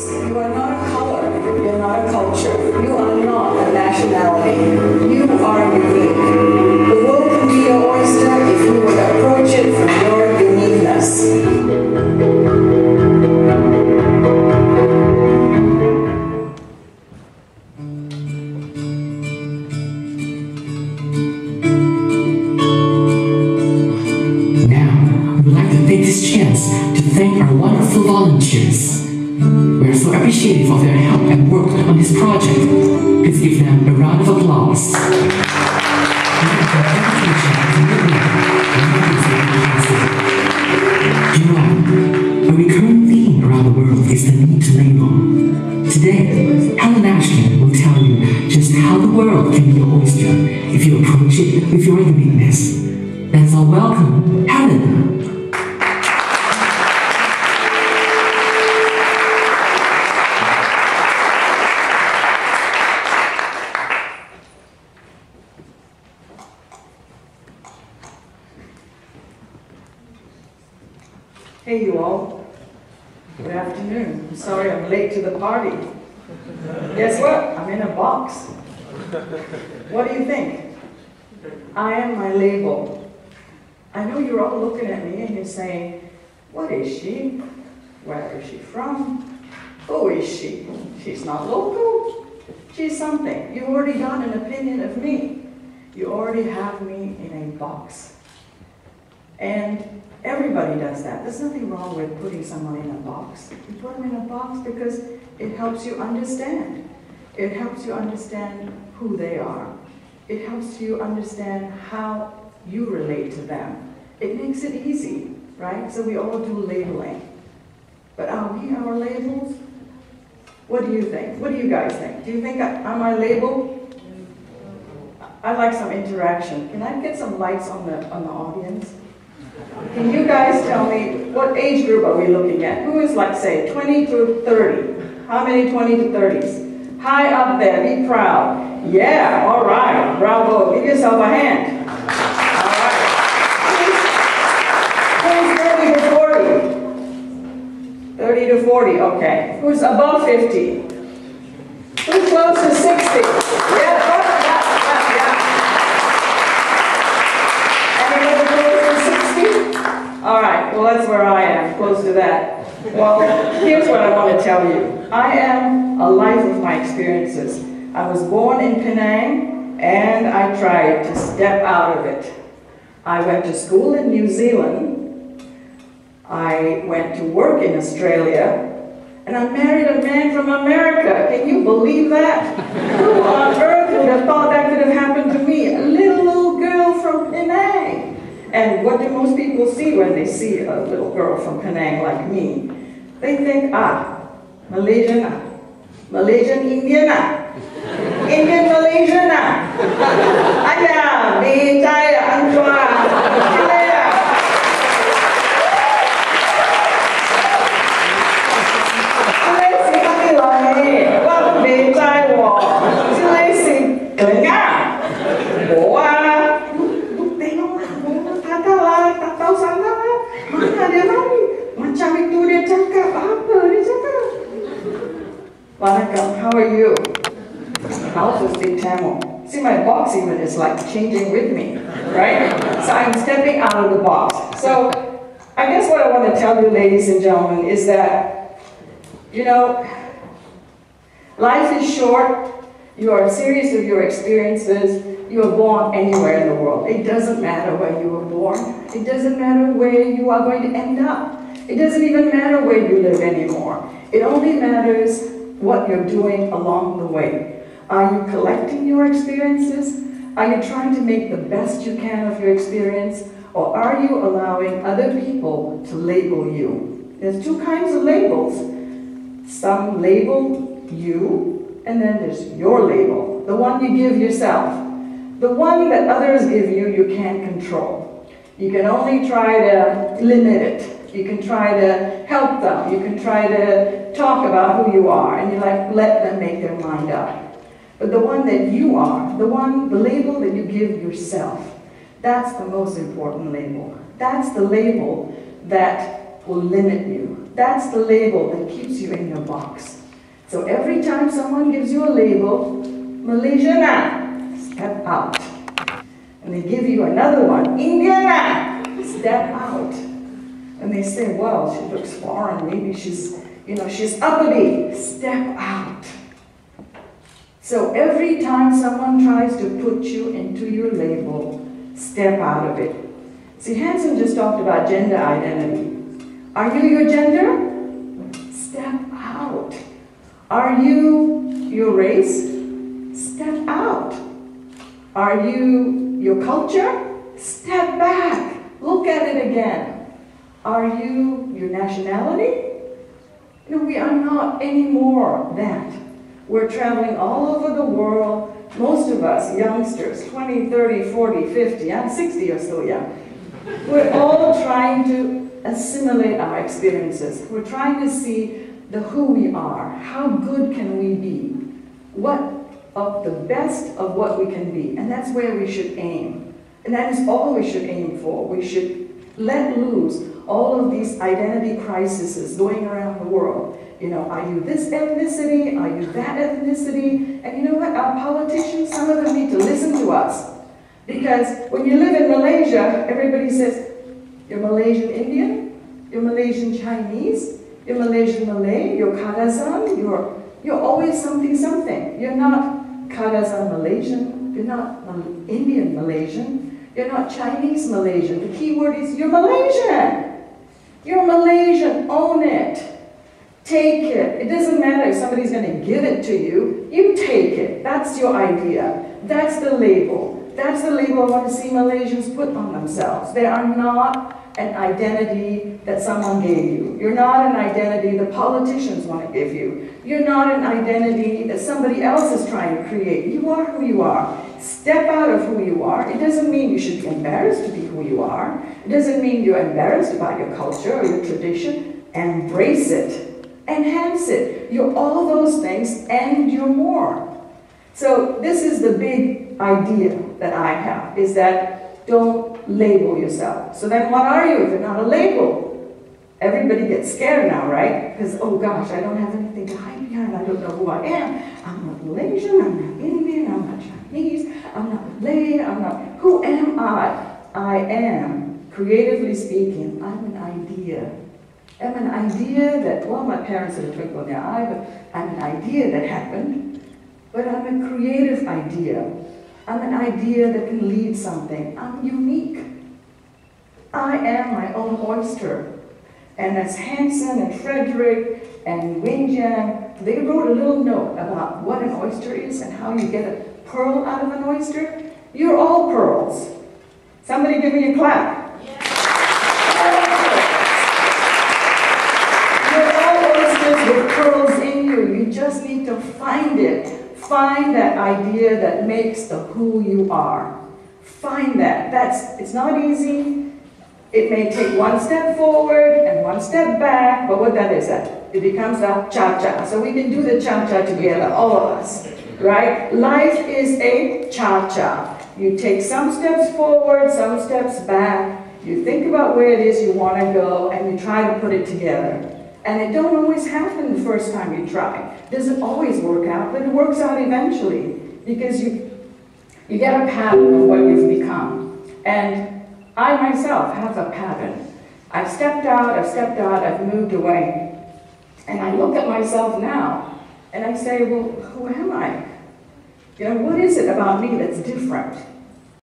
You are not a color, you're not a culture, you are not a nationality. You are unique. The world can be your oyster if you would approach it from your uniqueness. Now, we would like to take this chance to thank our wonderful volunteers. We are so appreciative of their help and work on this project. Please give them a round of applause. A recurring theme around the world is the need to label. Today, Helen Ashkin will tell you just how the world can be your oyster if you approach it with your uniqueness. Let's all welcome Helen. Hey you all, good afternoon. I'm sorry I'm late to the party. Guess what? I'm in a box. What do you think? I am my label. I know you're all looking at me and you're saying, what is she? Where is she from? Who is she? She's not local. She's something. You've already got an opinion of me. You already have me in a box. And everybody does that. There's nothing wrong with putting someone in a box. You put them in a box because it helps you understand. It helps you understand who they are. It helps you understand how you relate to them. It makes it easy, right? So we all do labeling. But are we our labels? What do you think? What do you guys think? Do you think I'm my label? I'd like some interaction. Can I get some lights on the audience? Can you guys tell me, what age group are we looking at? Who is like, say, 20 to 30? How many 20 to 30s? High up there, be proud. Yeah, all right, bravo. Give yourself a hand. All right. Who's 30 to 40? 30 to 40, okay. Who's above 50? Who's close to 60? Yeah. All right, well, that's where I am, close to that. Well, here's what I want to tell you. I am a life of my experiences. I was born in Penang, and I tried to step out of it. I went to school in New Zealand. I went to work in Australia, and I married a man from America. Can you believe that? Who on earth would have thought that could have happened to me? A little girl from Penang. And what do most people see when they see a little girl from Penang like me? They think, Malaysian, Indian, Indian Malaysian, Aya, Becaya, Antua, Chilea. Chilea kami lai, wang Becaya wo, Chilea Kenga, Boa. Mana dia lari? Macam itu dia cakap. Apa dia cakap? Vanakkam, how are you? I also speak Tamil. See, my box even is like changing with me, right? So I'm stepping out of the box. So I guess what I want to tell you, ladies and gentlemen, is that, you know, life is short. You are a series of your experiences. You are born anywhere in the world. It doesn't matter where you were born. It doesn't matter where you are going to end up. It doesn't even matter where you live anymore. It only matters what you're doing along the way. Are you collecting your experiences? Are you trying to make the best you can of your experience? Or are you allowing other people to label you? There's two kinds of labels. Some label you, and then there's your label, the one you give yourself. The one that others give you, you can't control. You can only try to limit it. You can try to help them. You can try to talk about who you are, and you let them make their mind up. But the one that you are, the label that you give yourself, that's the most important label. That's the label that will limit you. That's the label that keeps you in your box. So every time someone gives you a label, Malaysian, step out. And they give you another one, Indian, step out. And they say, well, she looks foreign, maybe she's uppity, step out. So every time someone tries to put you into your label, step out of it. See, Hanson just talked about gender identity. Are you your gender? Step out. Are you your race? Step out. Are you your culture? Step back. Look at it again. Are you your nationality? No, we are not anymore that. We're traveling all over the world. Most of us, youngsters, 20, 30, 40, 50, I'm 60, you're still young. We're all trying to assimilate our experiences. We're trying to see the who we are. How good can we be? What of the best of what we can be? And that's where we should aim. And that is all we should aim for. We should let loose all of these identity crises going around the world. You know, are you this ethnicity? Are you that ethnicity? And you know what? Our politicians, some of them need to listen to us. Because when you live in Malaysia, everybody says, you're Malaysian Indian, you're Malaysian Chinese, you're Malaysian Malay, you're Kadazan, you're always something. You're not Kadazan Malaysian, you're not Indian Malaysian, you're not Chinese Malaysian. The key word is you're Malaysian. You're Malaysian, own it. Take it. It doesn't matter if somebody's going to give it to you. You take it. That's your idea. That's the label. That's the label I want to see Malaysians put on themselves. They are not an identity that someone gave you. You're not an identity the politicians want to give you. You're not an identity that somebody else is trying to create. You are who you are. Step out of who you are. It doesn't mean you should be embarrassed to be who you are. It doesn't mean you're embarrassed about your culture or your tradition. Embrace it. Enhance it. You're all those things and you're more. So this is the big idea that I have, is that don't label yourself. So then what are you if you're not a label? Everybody gets scared now, right? Because, oh gosh, I don't have anything to hide behind. I don't know who I am. I'm not Malaysian, I'm not Indian, I'm not Chinese, I'm not Malay, I'm not... Who am I? I am, creatively speaking, I'm an idea. I'm an idea that, well, my parents had a twinkle in their eye, but I'm an idea that happened. But I'm a creative idea. I'm an idea that can lead something. I'm unique. I am my own oyster. And as Hanson and Frederick and Wing-Jan, they wrote a little note about what an oyster is and how you get a pearl out of an oyster. You're all pearls. Somebody give me a clap. You're all oysters with pearls in you. You just need to find it. Find that idea that makes the who you are. Find that. It's not easy. It may take one step forward and one step back, but what that is, it becomes a cha-cha. So we can do the cha-cha together, all of us, right? Life is a cha-cha. You take some steps forward, some steps back. You think about where it is you want to go, and you try to put it together. And it don't always happen the first time you try. It doesn't always work out, but it works out eventually because you get a pattern of what you've become. And I myself have a pattern. I've stepped out, I've moved away. And I look at myself now and I say, well, who am I? You know, what is it about me that's different?